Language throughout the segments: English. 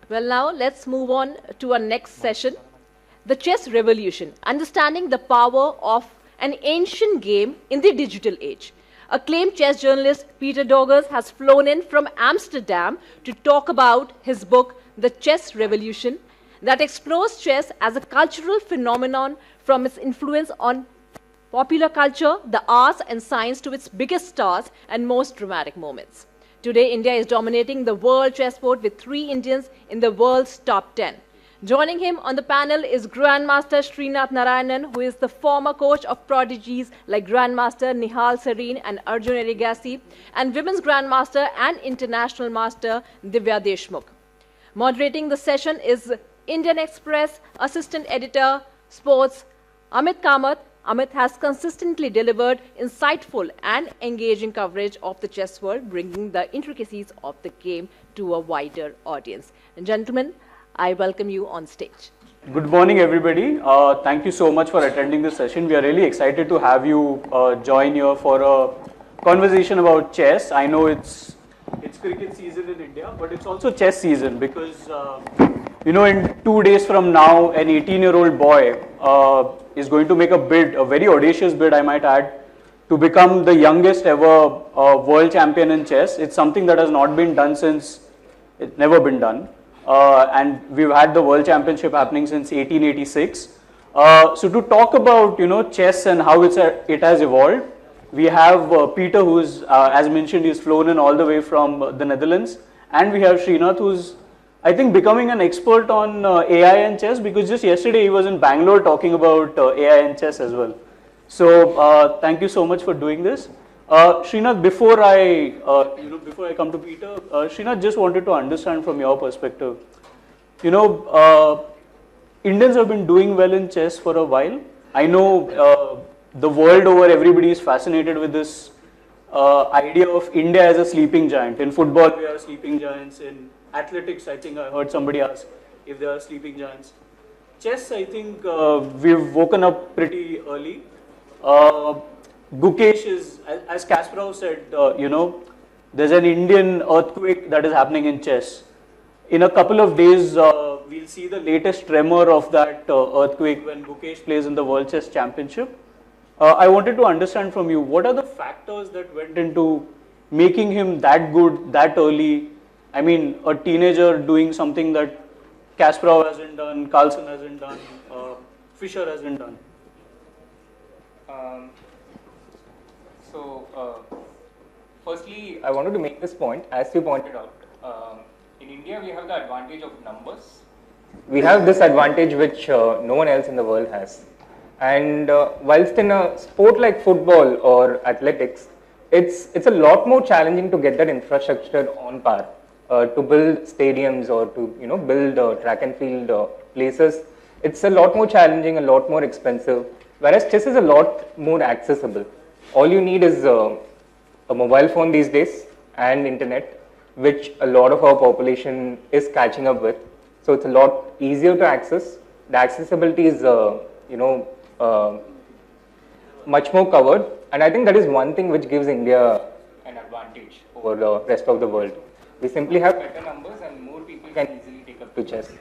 Well, now let's move on to our next session, the chess revolution, understanding the power of an ancient game in the digital age. Acclaimed chess journalist Peter Doggers has flown in from Amsterdam to talk about his book, The Chess Revolution, that explores chess as a cultural phenomenon from its influence on popular culture, the arts and science to its biggest stars and most dramatic moments. Today, India is dominating the world chessboard with 3 Indians in the world's top 10. Joining him on the panel is Grandmaster Srinath Narayanan, who is the former coach of prodigies like Grandmaster Nihal, Sarin and Arjun Erigaisi, and women's Grandmaster and international master Divya Deshmukh. Moderating the session is Indian Express Assistant Editor, Sports, Amit Kamath. Amit has consistently delivered insightful and engaging coverage of the chess world, bringing the intricacies of the game to a wider audience. And gentlemen, I welcome you on stage. Good morning, everybody. Thank you so much for attending this session. We are really excited to have you join here for a conversation about chess. I know it's cricket season in India, but it's also chess season because, in 2 days from now, an 18-year-old boy is going to make a bid, a very audacious bid, I might add, to become the youngest ever world champion in chess. It's something that has not been done since, it's never been done. And we've had the world championship happening since 1886. So to talk about, chess and how it has evolved, we have Peter, who's, as mentioned, he's flown in all the way from the Netherlands. And we have Srinath, who's, I think, becoming an expert on AI and chess, because just yesterday he was in Bangalore talking about AI and chess as well. So thank you so much for doing this. Srinath, before I come to Peter, Srinath, just wanted to understand from your perspective. Indians have been doing well in chess for a while. I know the world over, everybody is fascinated with this idea of India as a sleeping giant. In football, we are sleeping giants. In athletics, I think I heard somebody ask if there are sleeping giants. Chess, I think we've woken up pretty early. Gukesh is, as Kasparov said, there's an Indian earthquake that is happening in chess. In a couple of days, we'll see the latest tremor of that earthquake when Gukesh plays in the World Chess Championship. I wanted to understand from you, what are the factors that went into making him that good, that early? I mean, a teenager doing something that Kasparov hasn't done, Carlsen hasn't done, Fischer hasn't done. Firstly, I wanted to make this point, as you pointed out. In India, we have the advantage of numbers. We have this advantage which no one else in the world has. And whilst in a sport like football or athletics, it's a lot more challenging to get that infrastructure on par, to build stadiums or to build track and field places. It's a lot more challenging, a lot more expensive. Whereas chess is a lot more accessible. All you need is a mobile phone these days and internet, which a lot of our population is catching up with. So it's a lot easier to access. The accessibility is, much more covered. And I think that is one thing which gives India an advantage over the rest of the world. We simply have better numbers and more people can easily take up to chess.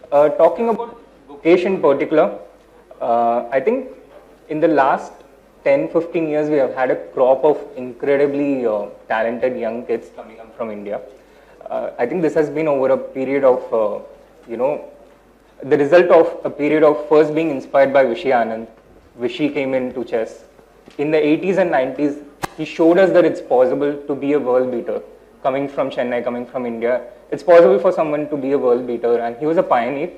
Talking about Gukesh in particular, I think in the last 10-15 years, we have had a crop of incredibly talented young kids coming up from India. I think this has been over a period of, the result of a period of first being inspired by Vishy Anand. Vishy came into chess. In the 80s and 90s, he showed us that it's possible to be a world beater. Coming from Chennai, coming from India, it's possible for someone to be a world beater, and he was a pioneer.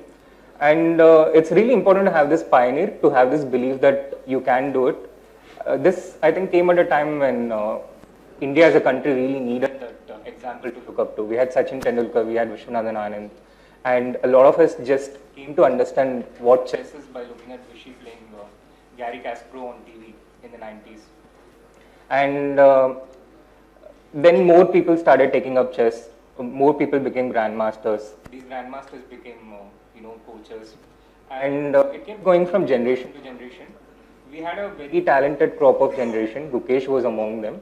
And it's really important to have this pioneer, to have this belief that you can do it. This, I think, came at a time when India as a country really needed that example to look up to. We had Sachin Tendulkar, we had Vishwanathan Anand, and a lot of us just came to understand what chess is by looking at Vishy playing Gary Kasparov on TV in the 90s. And then more people started taking up chess. More people became grandmasters. These grandmasters became, coaches, and it kept going from generation to generation. We had a very talented crop of generation. Gukesh was among them.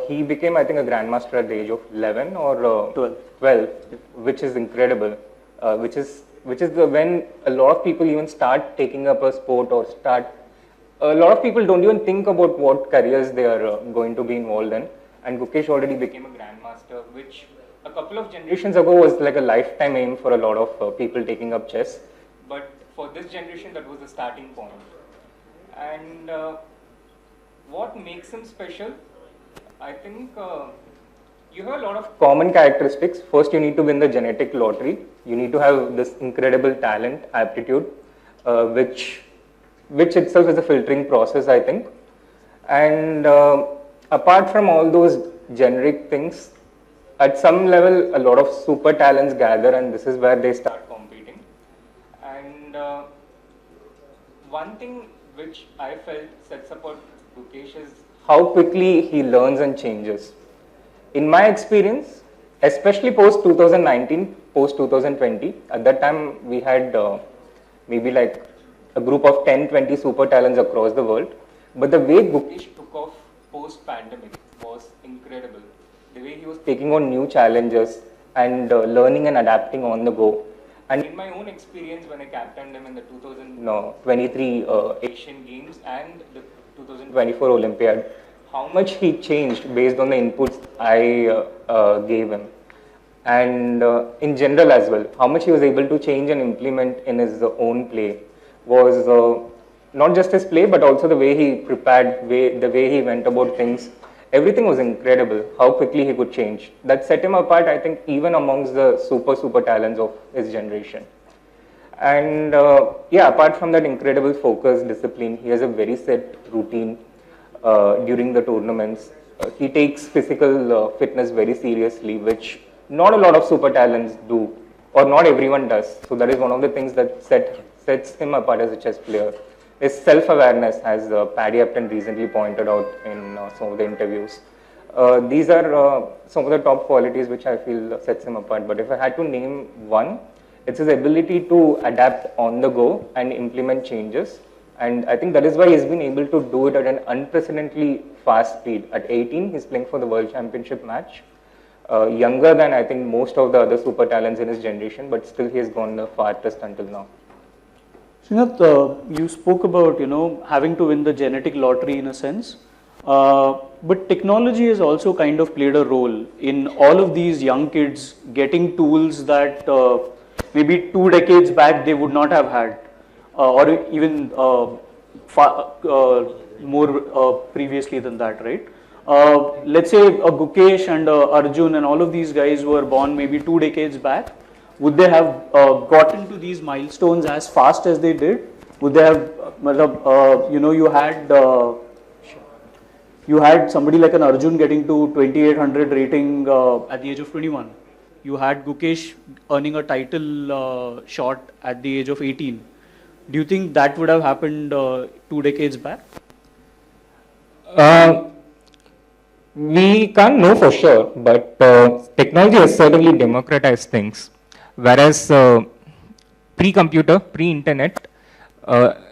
He became, I think, a Grandmaster at the age of 11 or 12, which is incredible. When a lot of people even start taking up a sport or start. A lot of people don't even think about what careers they are going to be involved in. And Gukesh already became a Grandmaster, which a couple of generations ago was like a lifetime aim for a lot of people taking up chess. But for this generation, that was the starting point. And what makes him special? I think you have a lot of common characteristics. First, you need to win the genetic lottery. You need to have this incredible talent, aptitude, which itself is a filtering process, I think. And apart from all those generic things, at some level, a lot of super talents gather, and this is where they start competing. And one thing which I felt sets apart Gukesh is how quickly he learns and changes. In my experience, especially post 2019, post 2020, at that time we had maybe like a group of 10-20 super talents across the world. But the way Gukesh took off post pandemic was incredible. The way he was taking on new challenges and learning and adapting on the go. And in my own experience, when I captained him in the 2023 Asian Games and the 2024 Olympiad, how much he changed based on the inputs I gave him. And in general as well, how much he was able to change and implement in his own play was not just his play, but also the way he prepared, the way he went about things. Everything was incredible, how quickly he could change. That set him apart, I think, even amongst the super talents of his generation. And yeah, apart from that incredible focus, discipline, he has a very set routine during the tournaments. He takes physical fitness very seriously, which not a lot of super talents do, or not everyone does. So that is one of the things that sets him apart as a chess player. His self-awareness, as Paddy Upton recently pointed out in some of the interviews. These are some of the top qualities which I feel sets him apart. But if I had to name one, it's his ability to adapt on the go and implement changes. And I think that is why he's been able to do it at an unprecedentedly fast speed. At 18, he's playing for the World Championship match. Younger than I think most of the other super talents in his generation, but still he has gone the farthest until now. Srinath, you spoke about, having to win the genetic lottery in a sense, but technology has also kind of played a role in all of these young kids getting tools that maybe 2 decades back they would not have had, or even more previously than that, right? Let's say a Gukesh and Arjun and all of these guys were born maybe 2 decades back. Would they have gotten to these milestones as fast as they did? Would they have, you had somebody like an Arjun getting to 2800 rating at the age of 21. You had Gukesh earning a title shot at the age of 18. Do you think that would have happened 2 decades back? We can't know for sure, but technology has certainly democratized things. Whereas pre-computer, pre-internet,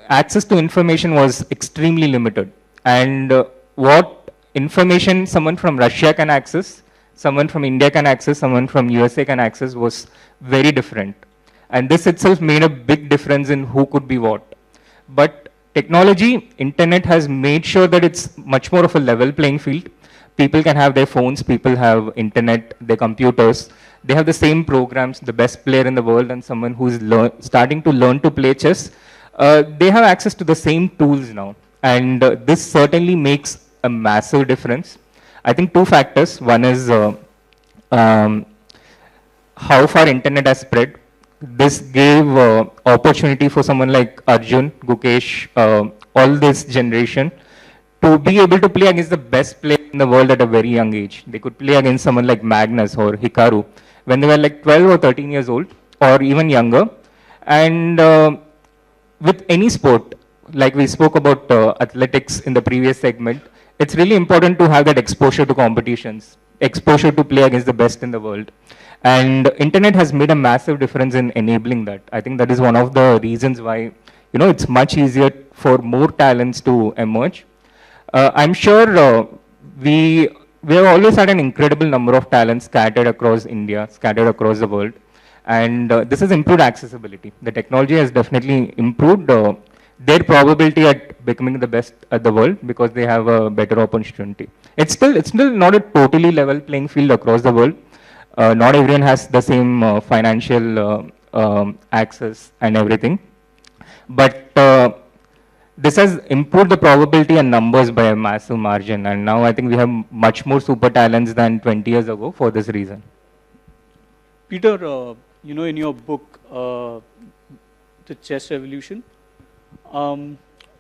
access to information was extremely limited. And what information someone from Russia can access, someone from India can access, someone from USA can access was very different. And this itself made a big difference in who could be what. But technology, internet has made sure that it's much more of a level playing field. People can have their phones, people have internet, their computers. They have the same programs, the best player in the world and someone who's starting to learn to play chess. They have access to the same tools now. And this certainly makes a massive difference. I think 2 factors. One is how far internet has spread. This gave opportunity for someone like Arjun, Gukesh, all this generation to be able to play against the best player in the world at a very young age. They could play against someone like Magnus or Hikaru when they were like 12 or 13 years old or even younger. And with any sport, like we spoke about athletics in the previous segment, it's really important to have that exposure to competitions, exposure to play against the best in the world. And internet has made a massive difference in enabling that. I think that is one of the reasons why, it's much easier for more talents to emerge. I'm sure we we have always had an incredible number of talents scattered across India, scattered across the world. And this has improved accessibility. The technology has definitely improved their probability at becoming the best at the world because they have a better opportunity. It's still not a totally level playing field across the world. Not everyone has the same financial access and everything. But this has improved the probability and numbers by a massive margin. And now I think we have much more super talents than 20 years ago for this reason. Peter, you know, in your book, The Chess Revolution,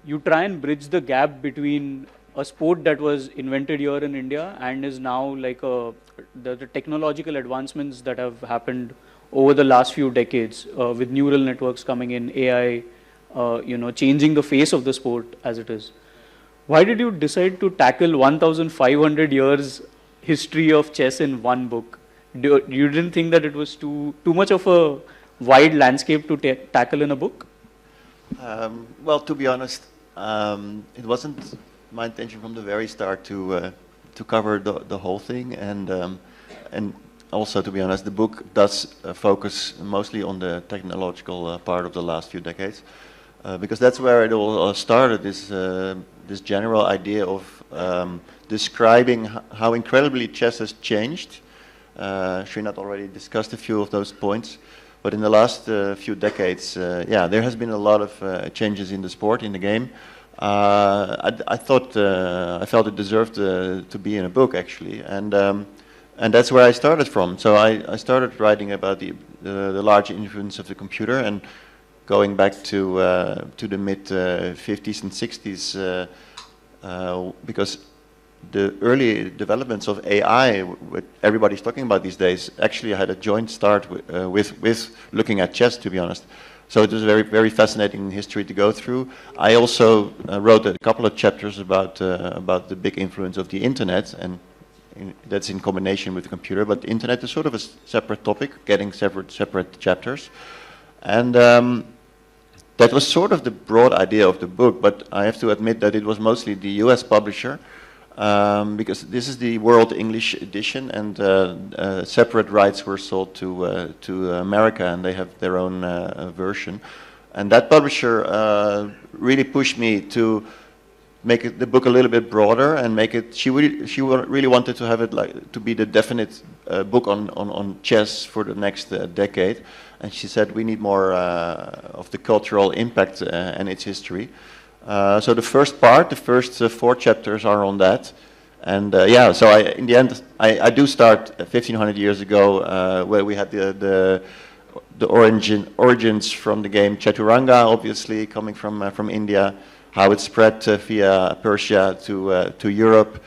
you try and bridge the gap between a sport that was invented here in India and is now like the technological advancements that have happened over the last few decades with neural networks coming in, AI, you know, changing the face of the sport as it is. Why did you decide to tackle 1,500 years history of chess in one book? You didn't think that it was too much of a wide landscape to tackle in a book? Well, to be honest, it wasn't my intention from the very start to cover the whole thing, and also, to be honest, the book does focus mostly on the technological part of the last few decades, because that's where it all started. This general idea of describing how incredibly chess has changed. Srinath already discussed a few of those points, but in the last few decades, yeah, there has been a lot of changes in the sport, in the game. I felt it deserved to be in a book, actually, and that's where I started from. So I started writing about the large influence of the computer, and going back to the mid 50s and 60s, because the early developments of AI, what everybody's talking about these days, actually had a joint start with looking at chess, to be honest. So it was a very, very fascinating history to go through. I also wrote a couple of chapters about the big influence of the internet, and that's in combination with the computer. But the internet is sort of a separate topic, getting separate chapters, and that was sort of the broad idea of the book. But I have to admit that it was mostly the US publisher. Because this is the World English edition, and separate rights were sold to America, and they have their own version. And that publisher really pushed me to make the book a little bit broader and make it. She really wanted to have it to be the definite book on chess for the next decade. And she said we need more of the cultural impact and its history. So the first 4 chapters are on that, and yeah. So in the end, I do start 1,500 years ago, where we had the origins from the game Chaturanga, obviously coming from India, how it spread via Persia to Europe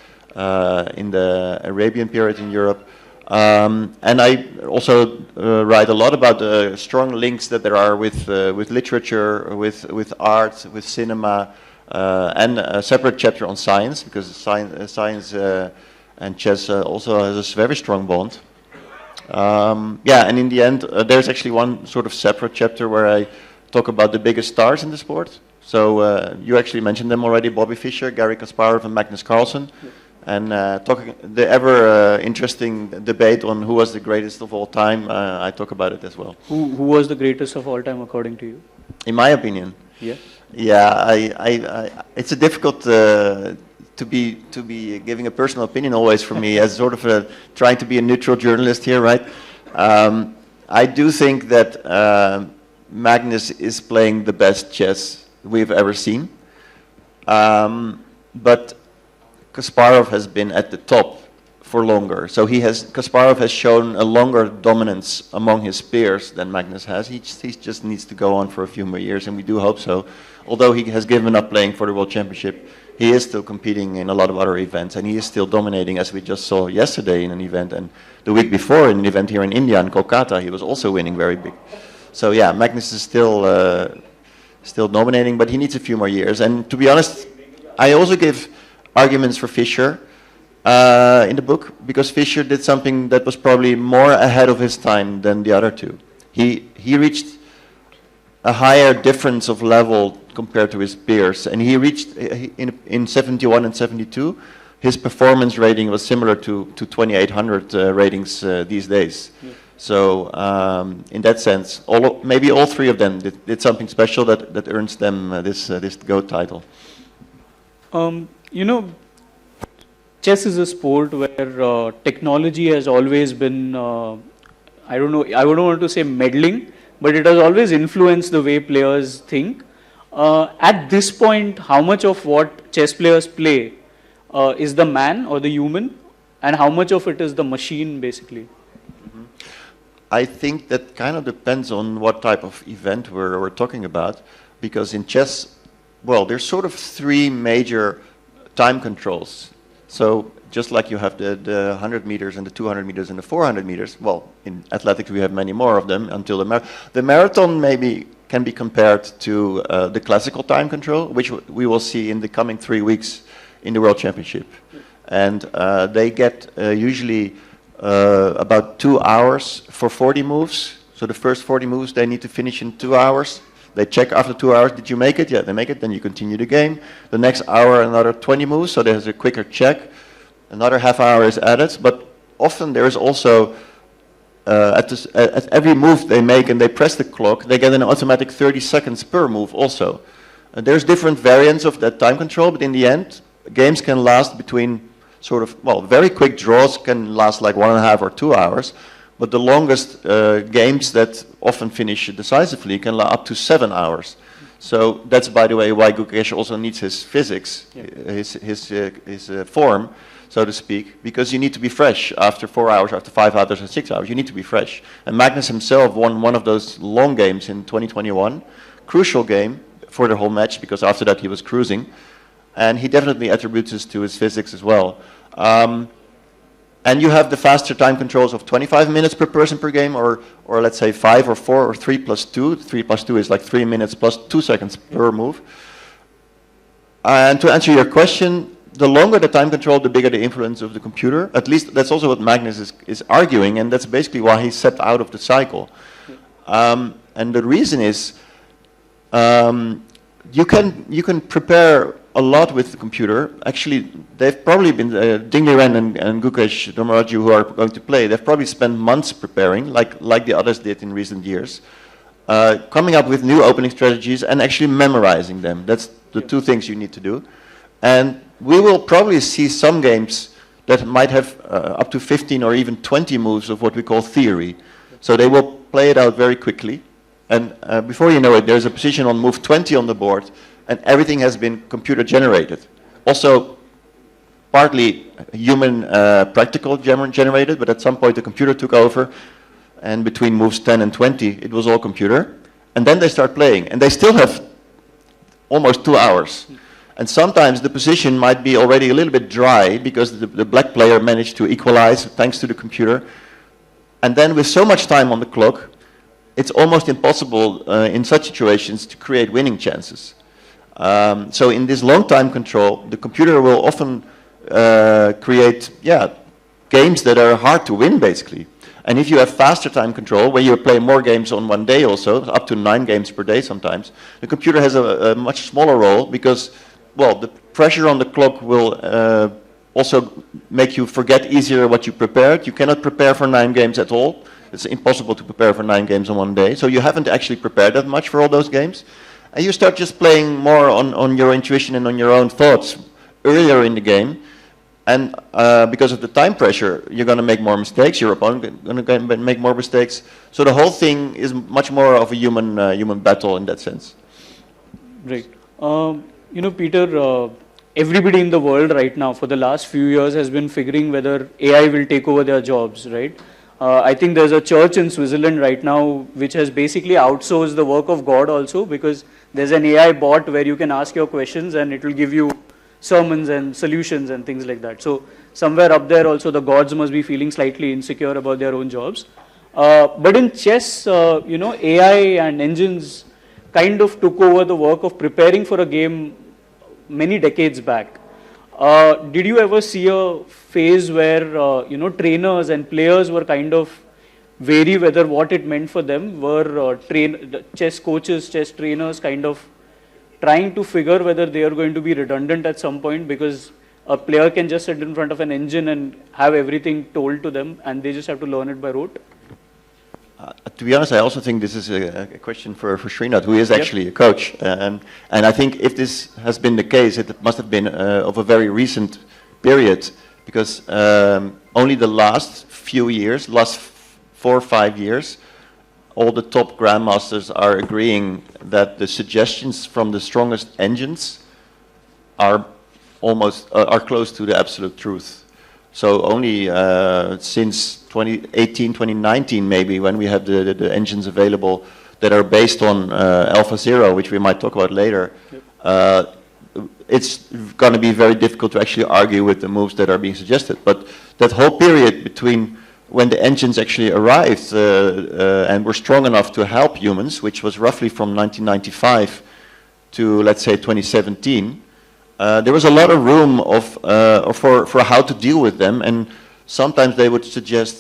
in the Arabian period in Europe. And I also write a lot about the strong links that there are with literature, with art, with cinema, and a separate chapter on science, because science and chess also has a very strong bond. Yeah, and in the end, there's actually one sort of separate chapter where I talk about the biggest stars in the sport. So you actually mentioned them already: Bobby Fischer, Garry Kasparov, and Magnus Carlsen. Yeah. And talking the ever interesting debate on who was the greatest of all time, I talk about it as well. Who was the greatest of all time according to you? In my opinion, yeah, it's a difficult to be giving a personal opinion always for me, as sort of trying to be a neutral journalist here, right? I do think that Magnus is playing the best chess we've ever seen, but Kasparov has been at the top for longer. So Kasparov has shown a longer dominance among his peers than Magnus has. He just needs to go on for a few more years, and we do hope so. Although he has given up playing for the World Championship, he is still competing in a lot of other events, and he is still dominating, as we just saw yesterday in an event, and the week before in an event here in India, in Kolkata, he was also winning very big. So yeah, Magnus is still dominating, but he needs a few more years. And to be honest, I also give arguments for Fischer in the book, because Fischer did something that was probably more ahead of his time than the other two. He reached a higher difference of level compared to his peers, and he reached in 71 and 72, his performance rating was similar to 2800 ratings these days. Yeah. So in that sense, maybe all three of them did something special that earns them this GOAT title. You know, chess is a sport where technology has always been, I don't know, I wouldn't want to say meddling, but it has always influenced the way players think. At this point, how much of what chess players play is the man or the human, and how much of it is the machine, basically? I think that kind of depends on what type of event we're talking about, because in chess, well, there's sort of three major time controls. So just like you have the 100 meters and the 200 meters and the 400 meters, well, in athletics we have many more of them until the marathon maybe can be compared to the classical time control, which we will see in the coming 3 weeks in the World Championship. And they get usually about 2 hours for 40 moves. So the first 40 moves they need to finish in 2 hours. They check after 2 hours, did you make it? Yeah, they make it, then you continue the game. The next hour, another 20 moves, so there's a quicker check. Another half hour is added, but often there is also, at every move they make and they press the clock, they get an automatic 30 seconds per move also. There's different variants of that time control, but in the end, games can last between sort of, well, very quick draws can last like 1.5 or 2 hours. But the longest games that often finish decisively can last up to 7 hours. So that's, by the way, why Gukesh also needs his physics, his form, so to speak, because you need to be fresh after 4 hours, after 5 hours, and 6 hours. You need to be fresh. And Magnus himself won one of those long games in 2021, crucial game for the whole match, because after that he was cruising. And he definitely attributes this to his physics as well. And you have the faster time controls of 25 minutes per person per game, or let's say 5 or 4 or 3 plus 2. 3 plus 2 is like 3 minutes plus 2 seconds per move. And to answer your question, the longer the time control, the bigger the influence of the computer. At least that's also what Magnus is arguing, and that's basically why he's set out of the cycle. And the reason is, you can prepare a lot with the computer. Actually, they've probably been, Dingli and Gukesh Domraju, who are going to play, they've probably spent months preparing, like the others did in recent years, coming up with new opening strategies and actually memorizing them. That's the two things you need to do. And we will probably see some games that might have up to 15 or even 20 moves of what we call theory. So they will play it out very quickly. And before you know it, there's a position on move 20 on the board, and everything has been computer generated. Also, partly human practical generated, but at some point the computer took over, and between moves 10 and 20, it was all computer. And then they start playing, and they still have almost 2 hours. And sometimes the position might be already a little bit dry because the black player managed to equalize thanks to the computer. And then with so much time on the clock, it's almost impossible in such situations to create winning chances. So in this long time control, the computer will often create games that are hard to win, basically. And if you have faster time control, where you play more games on one day also, up to 9 games per day sometimes, the computer has a much smaller role because, well, the pressure on the clock will also make you forget easier what you prepared. You cannot prepare for 9 games at all. It's impossible to prepare for 9 games in one day. So you haven't actually prepared that much for all those games. And you start just playing more on your intuition and on your own thoughts earlier in the game. And because of the time pressure, you're going to make more mistakes. Your opponent is going to make more mistakes. So the whole thing is much more of a human battle in that sense. Right. You know, Peter, everybody in the world right now for the last few years has been figuring whether AI will take over their jobs, right? I think there's a church in Switzerland right now which has basically outsourced the work of God also, because there's an AI bot where you can ask your questions and it will give you sermons and solutions and things like that. So somewhere up there also the gods must be feeling slightly insecure about their own jobs. But in chess, you know, AI and engines kind of took over the work of preparing for a game many decades back. Did you ever see a phase where, you know, trainers and players were kind of wary whether what it meant for them? Were chess coaches, chess trainers kind of trying to figure whether they are going to be redundant at some point? Because a player can just sit in front of an engine and have everything told to them, and they just have to learn it by rote? To be honest, I also think this is a question for Srinath, who is actually a coach. And I think if this has been the case, it must have been of a very recent period, because only the last few years, last 4 or 5 years, all the top grandmasters are agreeing that the suggestions from the strongest engines are almost are close to the absolute truth. So only since 2018, 2019 maybe, when we have the engines available that are based on Alpha Zero, which we might talk about later, it's going to be very difficult to actually argue with the moves that are being suggested. But that whole period between when the engines actually arrived and were strong enough to help humans, which was roughly from 1995 to, let's say, 2017, there was a lot of room for how to deal with them, and sometimes they would suggest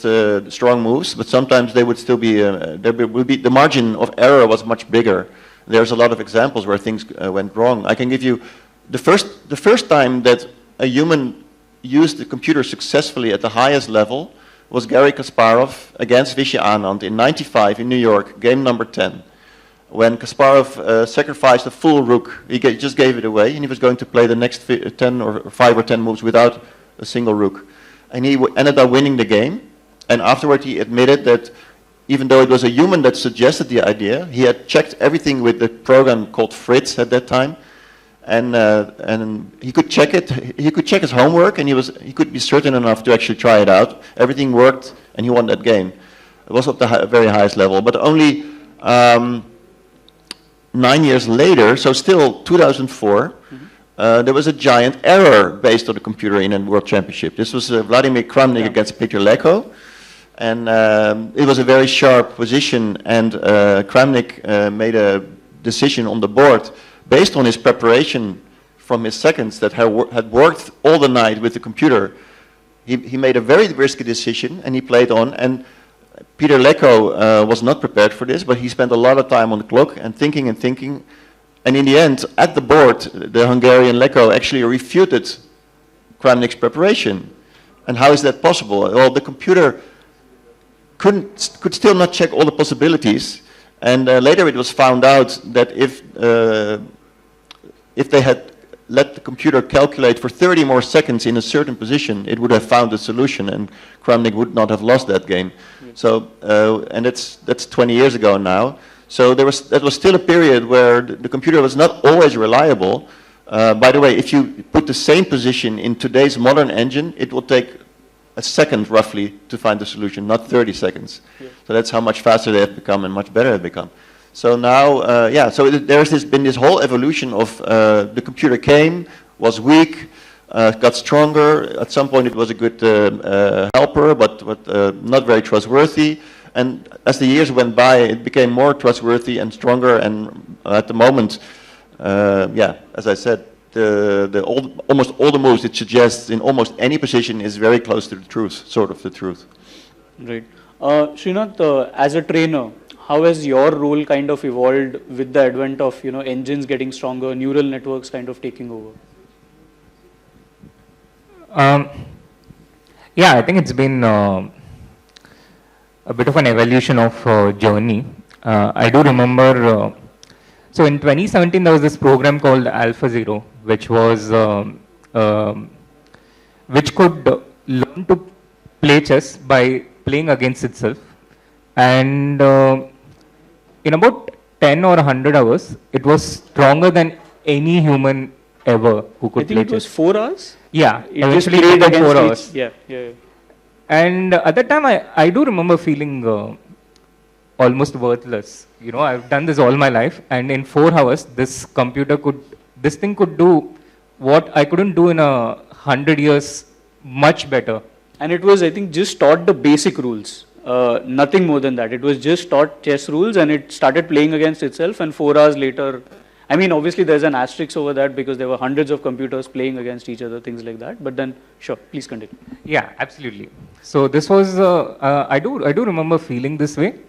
strong moves, but sometimes they would still be, the margin of error was much bigger. There's a lot of examples where things went wrong. I can give you the first time that a human used the computer successfully at the highest level was Garry Kasparov against Vishy Anand in '95 in New York, game number 10. When Kasparov sacrificed a full rook, he just gave it away, and he was going to play the next 10 or 5 or 10 moves without a single rook. And he ended up winning the game, and afterward he admitted that even though it was a human that suggested the idea, he had checked everything with the program called Fritz at that time, and he could check it. He could check his homework, and he could be certain enough to actually try it out. Everything worked, and he won that game. It was at the very highest level, but only 9 years later, so still 2004, there was a giant error based on the computer in a world championship. This was Vladimir Kramnik against Peter Leko, and it was a very sharp position, and Kramnik made a decision on the board based on his preparation from his seconds that had worked all the night with the computer. He made a very risky decision, and he played on, and Peter Leko was not prepared for this, but he spent a lot of time on the clock and thinking, and in the end, at the board, the Hungarian Leko actually refuted Kramnik's preparation. And how is that possible? Well, the computer could still not check all the possibilities, and later it was found out that if they had let the computer calculate for 30 more seconds in a certain position, it would have found a solution, and Kramnik would not have lost that game. So, and that's 20 years ago now. So that was still a period where the computer was not always reliable. By the way, if you put the same position in today's modern engine, it will take a second roughly to find the solution, not 30 seconds. So that's how much faster they have become and much better they've become. So now, so there's been this whole evolution of the computer came, was weak, got stronger. At some point it was a good helper, but not very trustworthy. And as the years went by, it became more trustworthy and stronger. And at the moment, as I said, almost all the moves it suggests in almost any position is very close to the truth, sort of the truth. Right. Srinath, as a trainer, how has your role kind of evolved with the advent of engines getting stronger, neural networks kind of taking over? Yeah, I think it's been a bit of an evolution of journey. I do remember, so in 2017 there was this program called Alpha Zero, which was which could learn to play chess by playing against itself, and in about 10 or 100 hours, it was stronger than any human ever who could play chess. I think it was 4 hours? Yeah, it eventually played against 4 hours. Yeah. And at that time, I do remember feeling almost worthless. I've done this all my life, and in 4 hours, this thing could do what I couldn't do in 100 years much better. And it was, I think, just taught the basic rules. Nothing more than that. It was just taught chess rules, and it started playing against itself, and 4 hours later, I mean, obviously there's an asterisk over that because there were hundreds of computers playing against each other, things like that. But then, sure, please continue. Yeah, absolutely. So this was, I do remember feeling this way.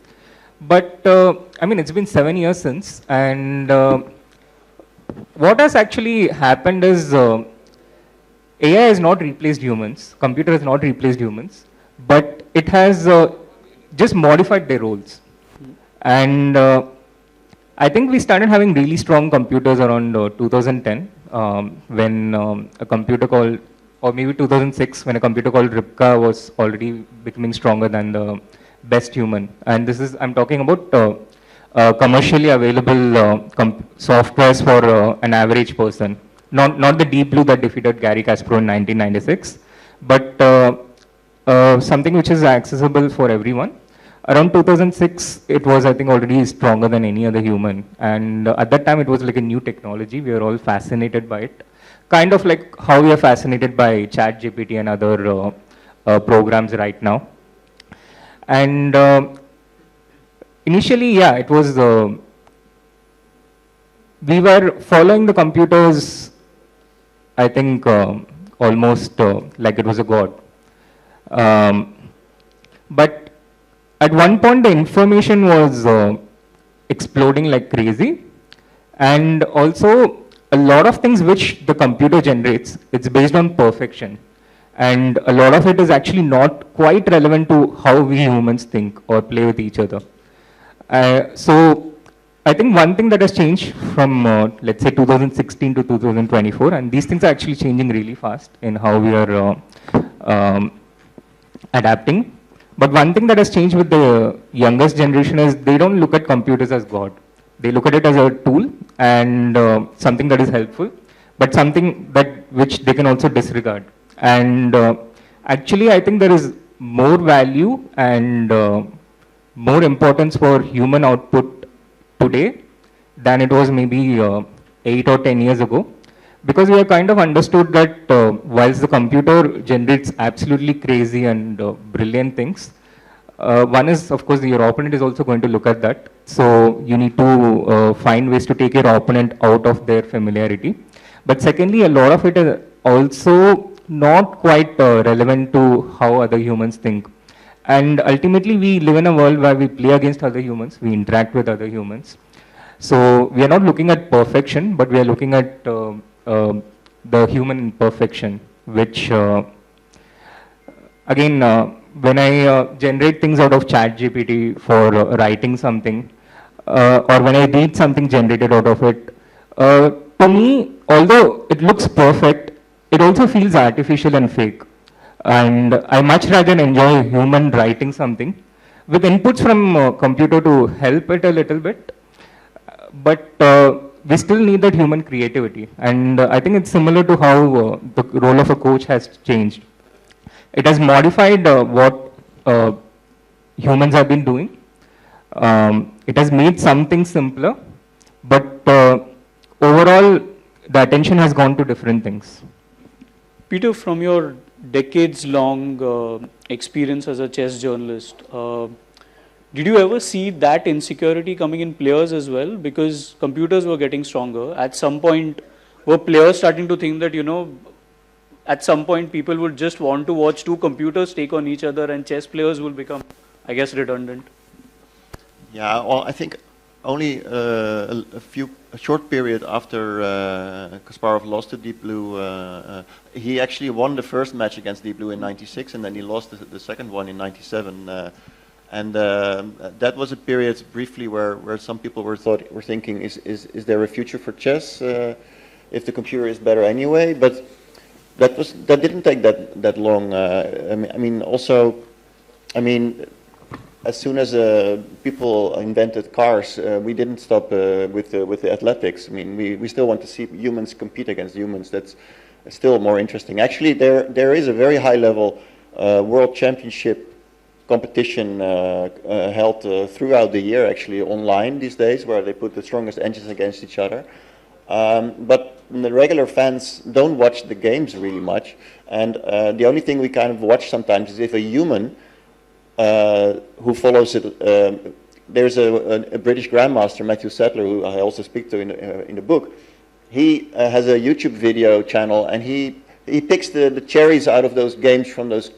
But, I mean, it's been 7 years since, and what has actually happened is, AI has not replaced humans, computer has not replaced humans, but it has just modified their roles. And I think we started having really strong computers around 2010, when a computer called, or maybe 2006, when a computer called Ripka was already becoming stronger than the best human. And this is, I'm talking about commercially available softwares for an average person. Not the Deep Blue that defeated Gary Kasparov in 1996, but something which is accessible for everyone. Around 2006, it was, I think, already stronger than any other human. And at that time, it was like a new technology. We were all fascinated by it. Kind of like how we are fascinated by ChatGPT and other programs right now. And initially, yeah, it was, we were following the computers, I think, almost like it was a god. But at one point, the information was exploding like crazy. And also, a lot of things which the computer generates, it's based on perfection. And a lot of it is actually not quite relevant to how we humans think or play with each other. So, I think one thing that has changed from, let's say, 2016 to 2024, and these things are actually changing really fast in how we are adapting. But one thing that has changed with the youngest generation is they don't look at computers as God. They look at it as a tool and something that is helpful, but something that which they can also disregard. And actually, I think there is more value and more importance for human output today than it was maybe 8 or 10 years ago. Because we have kind of understood that whilst the computer generates absolutely crazy and brilliant things, one is, of course, your opponent is also going to look at that. So you need to find ways to take your opponent out of their familiarity. But secondly, a lot of it is also not quite relevant to how other humans think. And ultimately, we live in a world where we play against other humans, we interact with other humans. So we are not looking at perfection, but we are looking at the human imperfection, which again, when I generate things out of ChatGPT for writing something, or when I read something generated out of it, to me, although it looks perfect, it also feels artificial and fake. And I much rather enjoy human writing something with inputs from computer to help it a little bit. But we still need that human creativity. And I think it's similar to how the role of a coach has changed. It has modified what humans have been doing. It has made something simpler, but overall, the attention has gone to different things. Peter, from your decades-long experience as a chess journalist, did you ever see that insecurity coming in players as well? Because computers were getting stronger. At some point, were players starting to think that, you know, at some point people would just want to watch two computers take on each other and chess players will become, I guess, redundant? Yeah, well, I think only a short period after Kasparov lost to Deep Blue, he actually won the first match against Deep Blue in '96, and then he lost the second one in '97. And that was a period briefly where some people were thinking, is there a future for chess if the computer is better anyway? But that didn't take that long. I mean, also, as soon as people invented cars, we didn't stop with the athletics. I mean, we still want to see humans compete against humans. That's still more interesting. Actually, there is a very high level world championship competition held throughout the year, actually online these days, where they put the strongest engines against each other. But the regular fans don't watch the games really much, and the only thing we kind of watch sometimes is if a human who follows it. There's a British Grandmaster, Matthew Sattler, who I also speak to in the book. He has a YouTube video channel, and he picks the cherries out of those games from those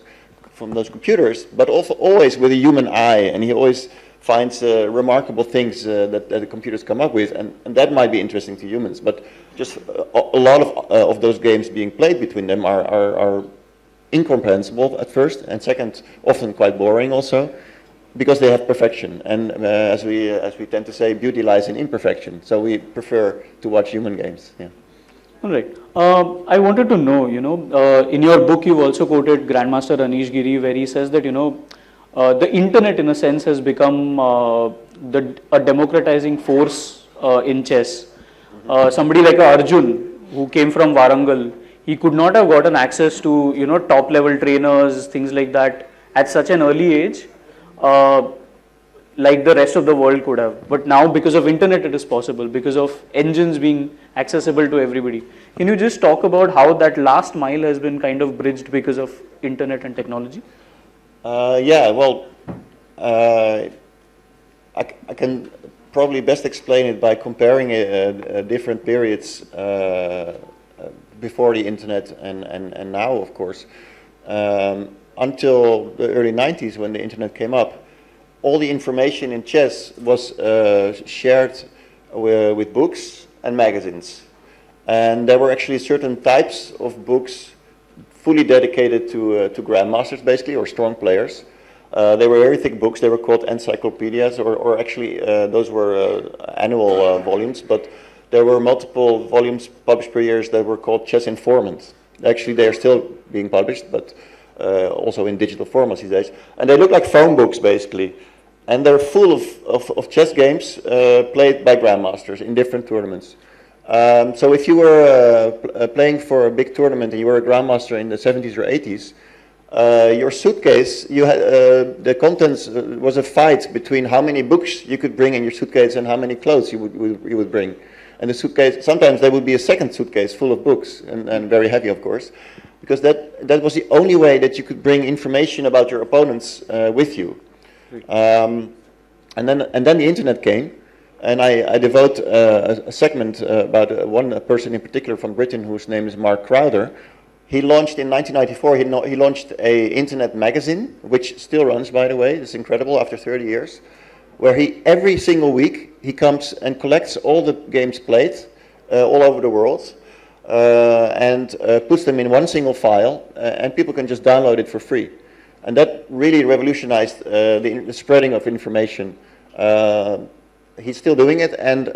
computers, but also always with a human eye, and he always finds remarkable things that the computers come up with, and that might be interesting to humans. But just a lot of those games being played between them are incomprehensible at first, and second, often quite boring also, because they have perfection. And as we tend to say, beauty lies in imperfection. So we prefer to watch human games. Yeah. All right. I wanted to know, in your book you've also quoted Grandmaster Anish Giri, where he says that, the internet in a sense has become a democratizing force in chess. Somebody like Arjun, who came from Warangal, he could not have gotten access to, top level trainers, things like that at such an early age, like the rest of the world could have. But now because of internet it is possible, because of engines being accessible to everybody. Can you just talk about how that last mile has been kind of bridged because of internet and technology? Yeah, well, I can probably best explain it by comparing different periods before the internet and now, of course. Until the early 90s, when the internet came up, all the information in chess was shared with books and magazines. And there were actually certain types of books fully dedicated to grandmasters, basically, or strong players. They were very thick books. They were called encyclopedias, or actually those were annual volumes, but there were multiple volumes published per year that were called Chess Informant. Actually, they are still being published, but also in digital formats these days. And they look like phone books, basically. And they're full of chess games played by grandmasters in different tournaments. So if you were playing for a big tournament and you were a grandmaster in the 70s or 80s, your suitcase, you had, the contents was a fight between how many books you could bring in your suitcase and how many clothes you would bring. And the suitcase, sometimes there would be a second suitcase full of books, and very heavy, of course, because that was the only way that you could bring information about your opponents with you. And then the internet came, and I devote a segment about one person in particular from Britain whose name is Mark Crowder. He launched in 1994, he launched an internet magazine, which still runs, by the way. It's incredible after 30 years, where every single week he comes and collects all the games played all over the world and puts them in one single file, and people can just download it for free. And that really revolutionized the spreading of information. He's still doing it, and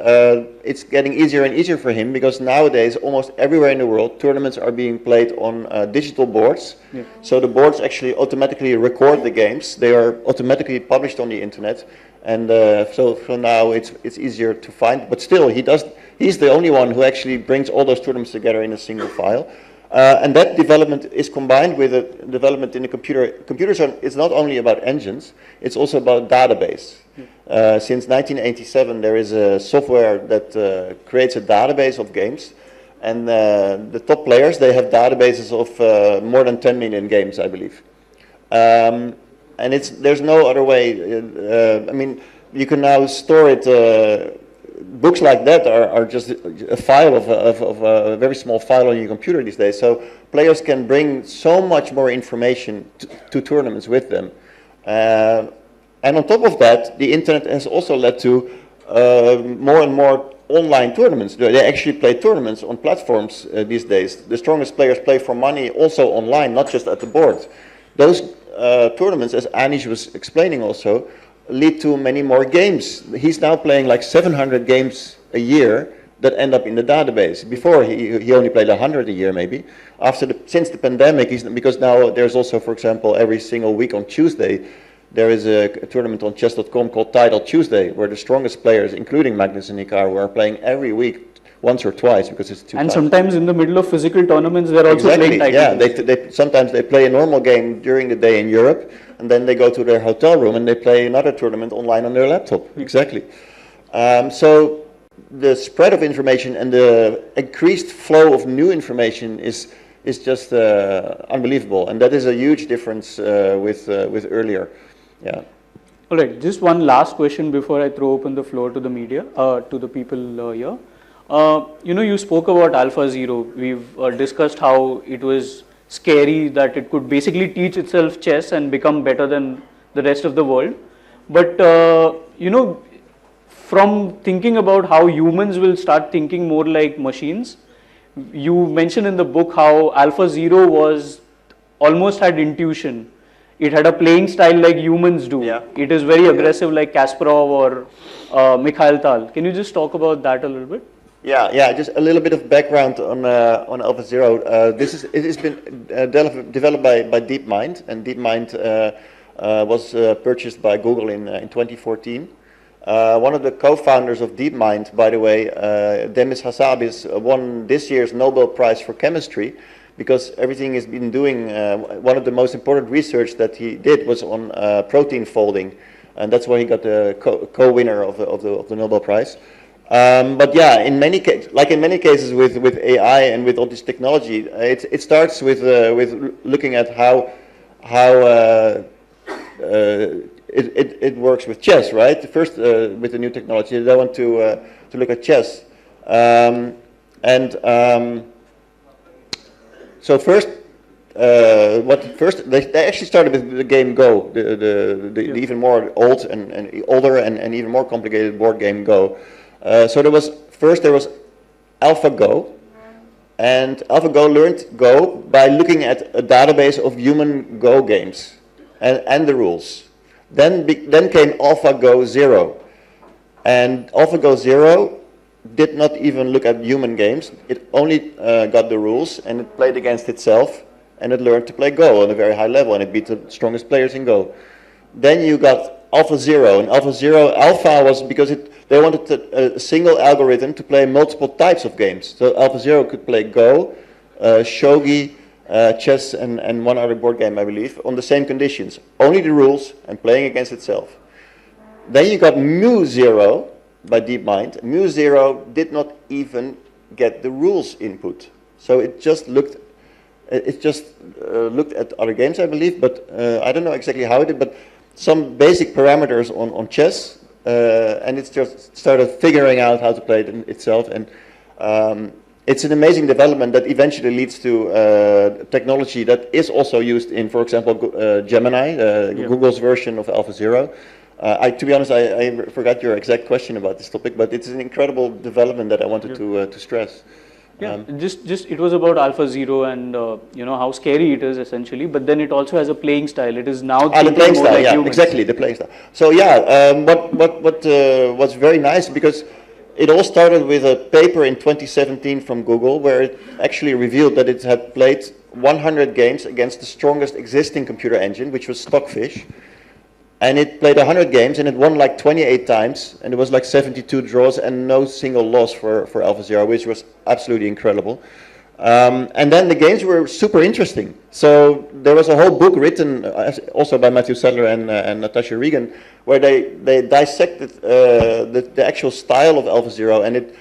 it's getting easier and easier for him, because nowadays almost everywhere in the world tournaments are being played on digital boards. Yeah. So the boards actually automatically record the games. They are automatically published on the internet, and so now it's easier to find. But still, he's the only one who actually brings all those tournaments together in a single file. And that development is combined with a development in the computer. Computers it's not only about engines, it's also about database. Since 1987, there is a software that creates a database of games. And the top players, they have databases of more than 10 million games, I believe. And there's no other way. I mean, you can now store it. Books like that are just a file of a very small file on your computer these days. So players can bring so much more information to tournaments with them. And on top of that, the internet has also led to more and more online tournaments. They actually play tournaments on platforms these days. The strongest players play for money also online, not just at the board. Those tournaments, as Anish was explaining also, lead to many more games. He's now playing like 700 games a year that end up in the database. Before, he only played 100 a year maybe. Since the pandemic, because now there's also, for example, every single week on Tuesday, there is a tournament on chess.com called Title Tuesday, where the strongest players, including Magnus and Hikaru, are playing every week, once or twice, because it's too tough. Sometimes in the middle of physical tournaments, they're also playing titles. Yeah, sometimes they play a normal game during the day in Europe, and then they go to their hotel room and they play another tournament online on their laptop. Exactly. So the spread of information and the increased flow of new information is just unbelievable, and that is a huge difference with earlier. Yeah. All right. Just one last question before I throw open the floor to the media, to the people here. You spoke about AlphaZero. We've discussed how it was scary that it could basically teach itself chess and become better than the rest of the world. But, from thinking about how humans will start thinking more like machines, you mentioned in the book how AlphaZero was almost had intuition. It had a playing style like humans do. Yeah. It is very aggressive like Kasparov or Mikhail Tal. Can you just talk about that a little bit? Yeah. Just a little bit of background on AlphaZero. It has been developed by DeepMind, and DeepMind was purchased by Google in 2014. One of the co-founders of DeepMind, by the way, Demis Hassabis, won this year's Nobel Prize for Chemistry, because everything he's been doing, one of the most important research that he did was on protein folding, and that's why he got the co-winner of the Nobel Prize. But yeah, in many cases with AI and with all this technology, it starts with looking at how it works with chess, right? First, with the new technology, they want to look at chess, so first, they actually started with the game Go, the even more older and even more complicated board game Go. So there was AlphaGo, and AlphaGo learned Go by looking at a database of human Go games and the rules. Then came AlphaGo Zero, and AlphaGo Zero did not even look at human games. It only got the rules, and it played against itself, and it learned to play Go on a very high level, and it beat the strongest players in Go. Then you got AlphaZero, and AlphaZero Alpha was because they wanted a single algorithm to play multiple types of games. So AlphaZero could play Go, Shogi, chess, and one other board game, I believe, on the same conditions. Only the rules and playing against itself. Then you got Mu-Zero by DeepMind. Mu-Zero did not even get the rules input. So it just looked at other games, I believe, but I don't know exactly how it did, but some basic parameters on chess, and it just started figuring out how to play it itself. And it's an amazing development that eventually leads to technology that is also used in, for example, Gemini, Google's version of AlphaZero. To be honest, I forgot your exact question about this topic, but it's an incredible development that I wanted to stress. Yeah, just it was about AlphaZero and how scary it is essentially, but then it also has a playing style. It is now the playing more style, like yeah, humans. exactly, the playing style. So yeah, what's very nice, because it all started with a paper in 2017 from Google, where it actually revealed that it had played 100 games against the strongest existing computer engine, which was Stockfish. And it played 100 games, and it won like 28 times, and it was like 72 draws and no single loss for AlphaZero, which was absolutely incredible. And then the games were super interesting. So there was a whole book written also by Matthew Sadler and Natasha Regan, where they dissected the actual style of AlphaZero, and it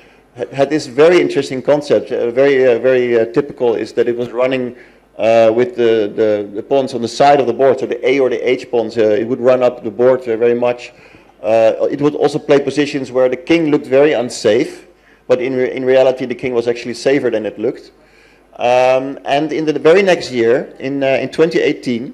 had this very interesting concept. Very typical is that it was running with the pawns on the side of the board, so the A or the H pawns, it would run up the board very much. It would also play positions where the king looked very unsafe, but in reality the king was actually safer than it looked. And in the very next year, in 2018,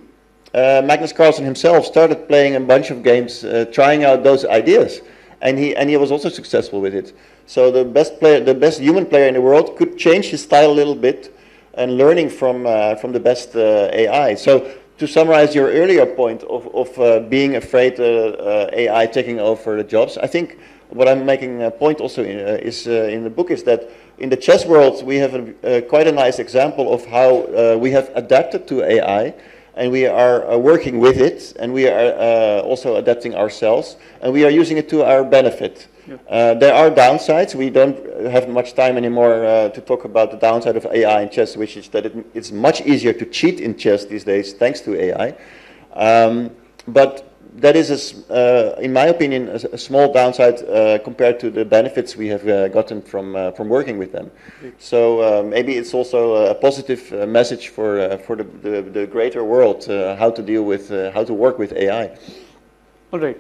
Magnus Carlsen himself started playing a bunch of games, trying out those ideas, and he was also successful with it. So the best human player in the world could change his style a little bit, and learning from the best AI. So to summarize your earlier point of being afraid AI taking over the jobs, I think what I'm making a point also in the book is that in the chess world we have quite a nice example of how we have adapted to AI, and we are working with it, and we are also adapting ourselves, and we are using it to our benefit. There are downsides. We don't have much time anymore to talk about the downside of AI in chess, which is that it's much easier to cheat in chess these days thanks to AI. But that is, in my opinion, a small downside compared to the benefits we have gotten from working with them. So maybe it's also a positive message for the greater world, how to deal with, how to work with AI. All right.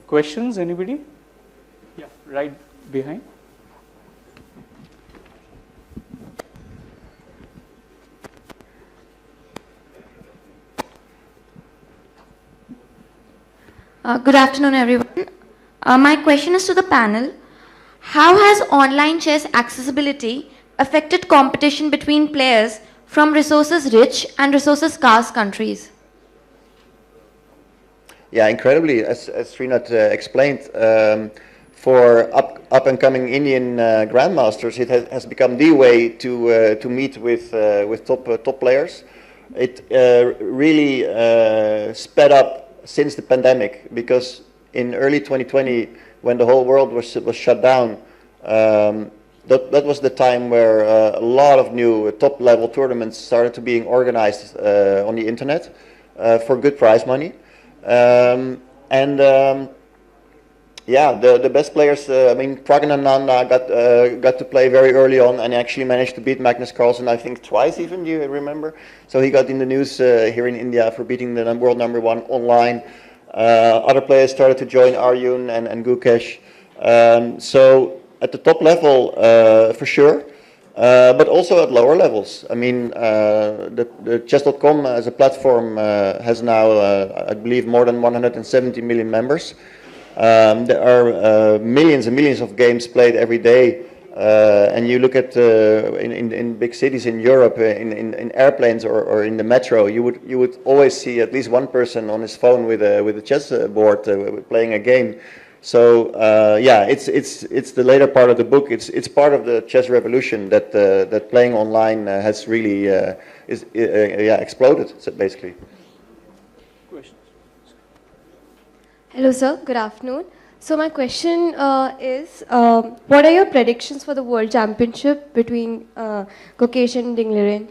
Questions, anybody? Yeah, right behind. Good afternoon, everyone. My question is to the panel. How has online chess accessibility affected competition between players from resources-rich and resources-scarce countries? Yeah, incredibly, as Srinath explained, for up-and-coming Indian grandmasters, it has become the way to meet with top players. It really sped up since the pandemic, because in early 2020, when the whole world was shut down, that was the time where a lot of new top-level tournaments started to being organized on the internet for good prize money. Yeah, the best players, I mean, Praggnanandhaa got to play very early on and actually managed to beat Magnus Carlsen, I think twice even, do you remember? So he got in the news here in India for beating the world number one online. Other players started to join Arjun and Gukesh. So at the top level, for sure, but also at lower levels. I mean, the chess.com as a platform has now, I believe, more than 170 million members. There are millions and millions of games played every day. And you look at in big cities in Europe, in airplanes or in the metro, you would always see at least one person on his phone with a chess board playing a game. So yeah, it's the later part of the book. It's part of the chess revolution that playing online has really exploded. So basically. Hello, sir. Good afternoon. So my question is, what are your predictions for the World Championship between Gukesh and Dingleren?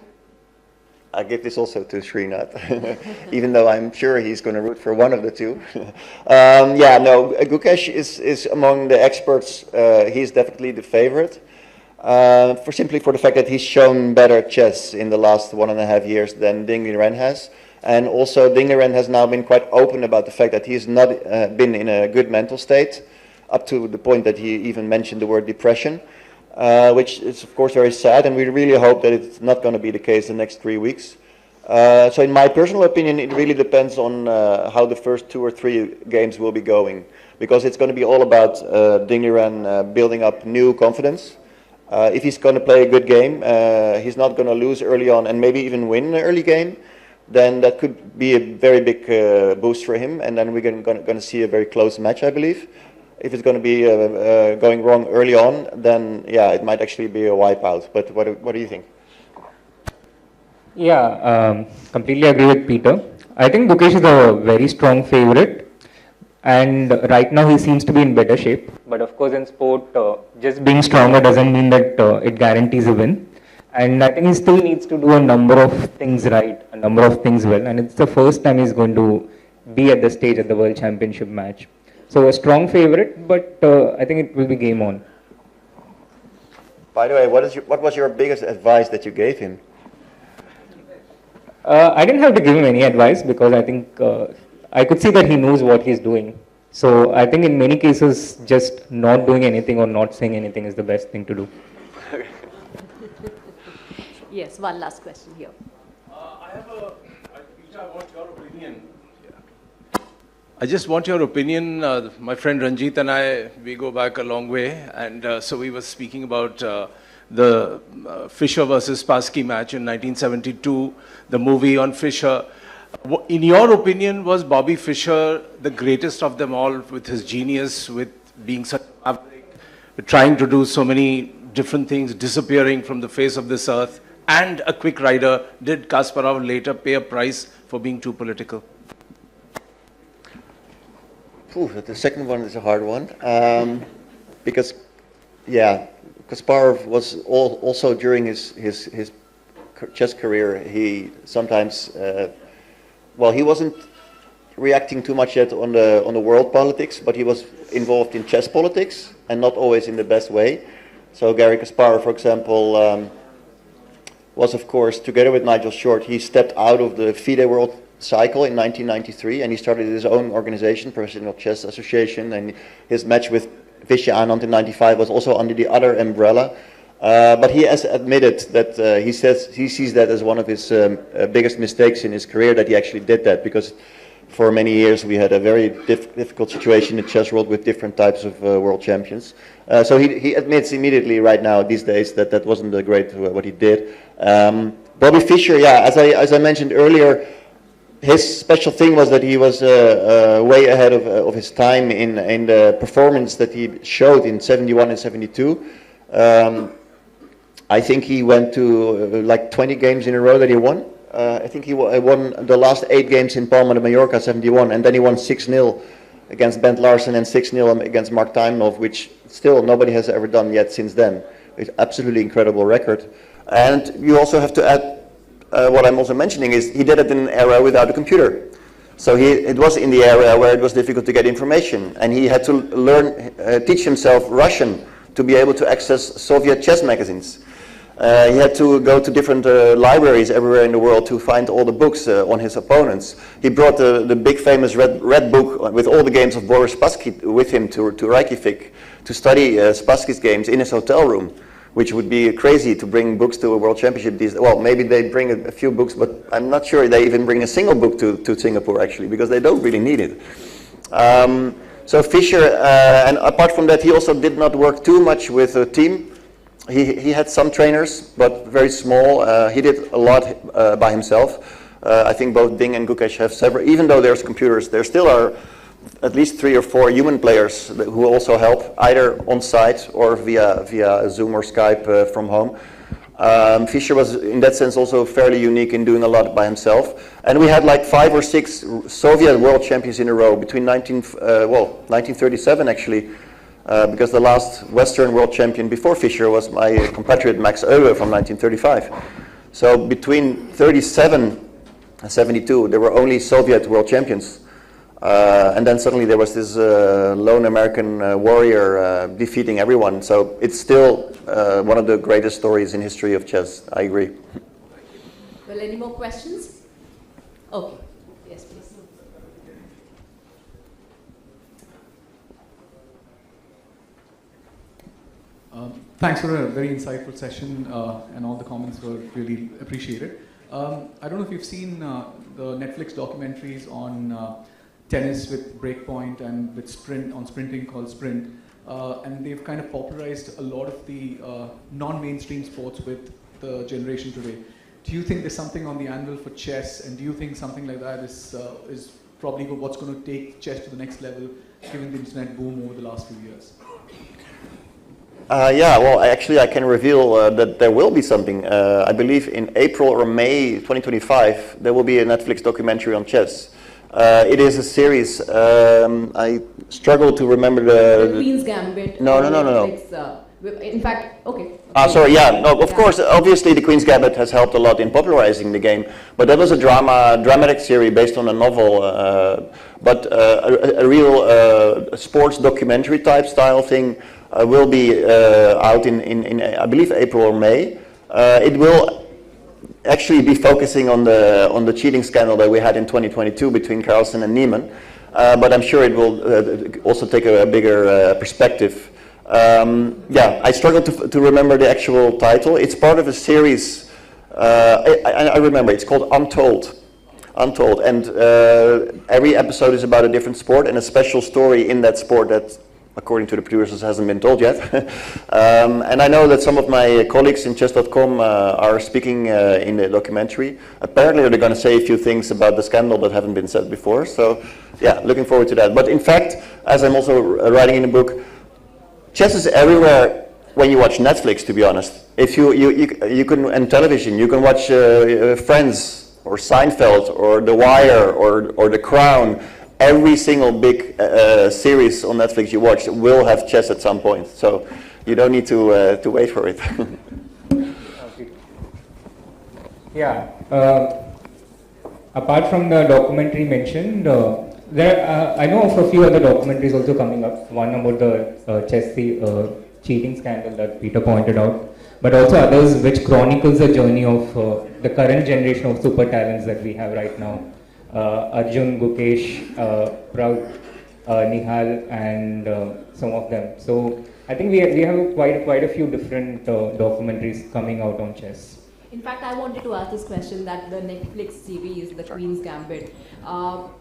I give this also to Srinath, even though I'm sure he's going to root for one of the two. Yeah, no, Gukesh is among the experts. He's definitely the favorite, simply for the fact that he's shown better chess in the last 1.5 years than Dingleren has. And also Dingleren has now been quite open about the fact that he's not been in a good mental state, up to the point that he even mentioned the word depression, which is of course very sad, and we really hope that it's not going to be the case the next 3 weeks. So in my personal opinion, it really depends on how the first 2 or 3 games will be going, because it's going to be all about Dingleren building up new confidence. If he's going to play a good game, he's not going to lose early on and maybe even win an early game, then that could be a very big boost for him, and then we're going to see a very close match, I believe. If it's going to be going wrong early on, then yeah, it might actually be a wipeout. But what do you think? Yeah, completely agree with Peter. I think Gukesh is a very strong favorite, and right now he seems to be in better shape. But of course, in sport, just being stronger doesn't mean that it guarantees a win. And I think he still needs to do a number of things right, a number of things well, and it's the first time he's going to be at the stage at the World Championship match. So a strong favorite, but I think it will be game on. By the way, what was your biggest advice that you gave him? I didn't have to give him any advice, because I think I could see that he knows what he's doing. So I think in many cases, just not doing anything or not saying anything is the best thing to do. Yes, one last question here. Peter, I want your opinion. I just want your opinion. My friend Ranjit and I, we go back a long way, and so we were speaking about the Fischer versus Spassky match in 1972, the movie on Fischer. In your opinion, was Bobby Fischer the greatest of them all, with his genius, with being such a maverick, trying to do so many different things, disappearing from the face of this earth, and a quick rider? Did Kasparov later pay a price for being too political? The second one is a hard one, because, yeah, Kasparov was also during his chess career, he sometimes, well, he wasn't reacting too much yet on the world politics, but he was involved in chess politics, and not always in the best way. So Garry Kasparov, for example, was, of course, together with Nigel Short, he stepped out of the FIDE World Cycle in 1993, and he started his own organization, Professional Chess Association, and his match with Vishy Anand in 95 was also under the other umbrella. But he has admitted that he says he sees that as one of his biggest mistakes in his career, that he actually did that, because for many years we had a very difficult situation in the chess world with different types of world champions. So he admits immediately right now these days that that wasn't a great what he did. Bobby Fischer, yeah, as I mentioned earlier, his special thing was that he was way ahead of his time in the performance that he showed in 71 and 72. I think he went to like 20 games in a row that he won. I think he won the last 8 games in Palma de Mallorca 71, and then he won 6-0 against Bent Larsen and 6-0 against Mark Taimanov, which still nobody has ever done yet since then. It's absolutely incredible record. And you also have to add, what I'm also mentioning is he did it in an era without a computer. So it was in the area where it was difficult to get information, and he had to learn, teach himself Russian to be able to access Soviet chess magazines. He had to go to different libraries everywhere in the world to find all the books on his opponents. He brought the big famous red book with all the games of Boris Spassky with him to Reykjavik to study Spassky's games in his hotel room, which would be crazy to bring books to a world championship. Well, maybe they bring a few books, but I'm not sure they even bring a single book to Singapore actually, because they don't really need it. So Fischer, and apart from that, he also did not work too much with a team. He had some trainers, but very small. He did a lot by himself. I think both Ding and Gukesh have several, even though there's computers, there still are at least 3 or 4 human players who also help, either on site or via Zoom or Skype from home. Fischer was, in that sense, also fairly unique in doing a lot by himself. And we had like 5 or 6 Soviet world champions in a row between 1937 actually, because the last Western world champion before Fischer was my compatriot Max Euwe from 1935. So between 37 and 72, there were only Soviet world champions. And then suddenly there was this lone American warrior defeating everyone. So it's still one of the greatest stories in history of chess. I agree. Well, any more questions? Okay. Yes, please. Thanks for a very insightful session, and all the comments were really appreciated. I don't know if you've seen the Netflix documentaries on tennis with breakpoint and with sprinting called Sprint, and they've kind of popularized a lot of the non-mainstream sports with the generation today. Do you think there's something on the anvil for chess, and do you think something like that is probably what's going to take chess to the next level, given the internet boom over the last few years? Yeah, well, actually I can reveal that there will be something. I believe in April or May 2025, there will be a Netflix documentary on chess. It is a series. I struggle to remember The Queen's Gambit. No. Netflix, in fact, okay. Sorry, yeah, no, of course, obviously the Queen's Gambit has helped a lot in popularizing the game, but that was a dramatic series based on a novel, but a real sports documentary type style thing will be out in I believe April or May. It will actually be focusing on the cheating scandal that we had in 2022 between Carlsen and Niemann, but I'm sure it will also take a bigger perspective. Yeah, I struggle to remember the actual title. It's part of a series. I remember it's called Untold, and every episode is about a different sport and a special story in that sport that, according to the producers, hasn't been told yet. And I know that some of my colleagues in chess.com are speaking in the documentary. Apparently they're going to say a few things about the scandal that haven't been said before. So yeah, looking forward to that. But in fact, as I'm also writing in the book, chess is everywhere when you watch Netflix, to be honest. If you can, and television, you can watch Friends or Seinfeld or The Wire or The Crown. Every single big series on Netflix you watch will have chess at some point, so you don't need to wait for it. Yeah. Apart from the documentary mentioned, I know of a few other documentaries also coming up. One about the chess cheating scandal that Peter pointed out, but also others which chronicles the journey of the current generation of super talents that we have right now. Arjun, Gukesh, Proud, Nihal, and some of them. So I think we have quite a few different documentaries coming out on chess. In fact, I wanted to ask this question that the Netflix series, The Queen's Gambit,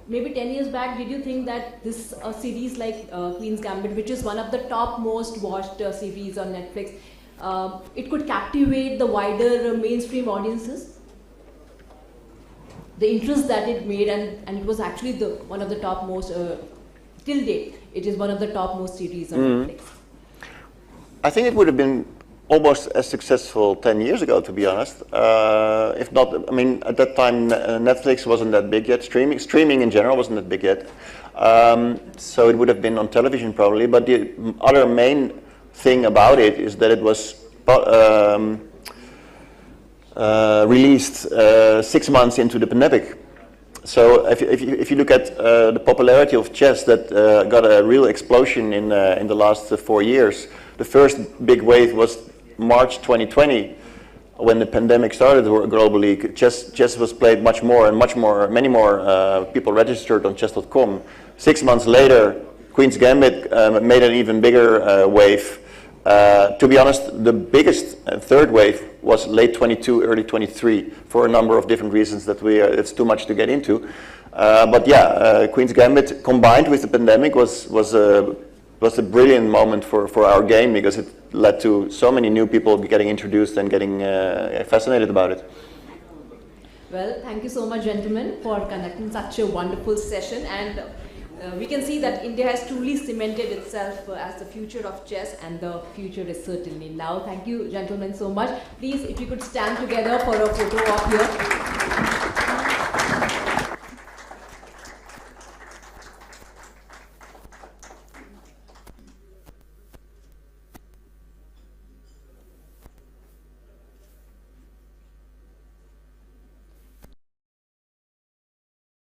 maybe 10 years back, did you think that this series like Queen's Gambit, which is one of the top most watched series on Netflix, it could captivate the wider mainstream audiences? The interest that it made, and it was actually one of the top most, till date, it is one of the top most series on Netflix. I think it would have been almost as successful 10 years ago, to be honest. If not, I mean, at that time, Netflix wasn't that big yet. Streaming in general wasn't that big yet. So it would have been on television probably. But the other main thing about it is that it was released 6 months into the pandemic. So if you look at the popularity of chess that got a real explosion in the last 4 years, the first big wave was March 2020, when the pandemic started globally. Chess was played much more, and many more people registered on chess.com. 6 months later, Queen's Gambit made an even bigger wave. To be honest, the biggest third wave was late 22, early 23, for a number of different reasons that it's too much to get into. But yeah, Queen's Gambit combined with the pandemic was a brilliant moment for our game, because it led to so many new people getting introduced and getting fascinated about it. Well, thank you so much, gentlemen, for conducting such a wonderful session. And we can see that India has truly cemented itself as the future of chess, and the future is certainly now. Thank you, gentlemen, so much. Please, if you could stand together for a photo op here.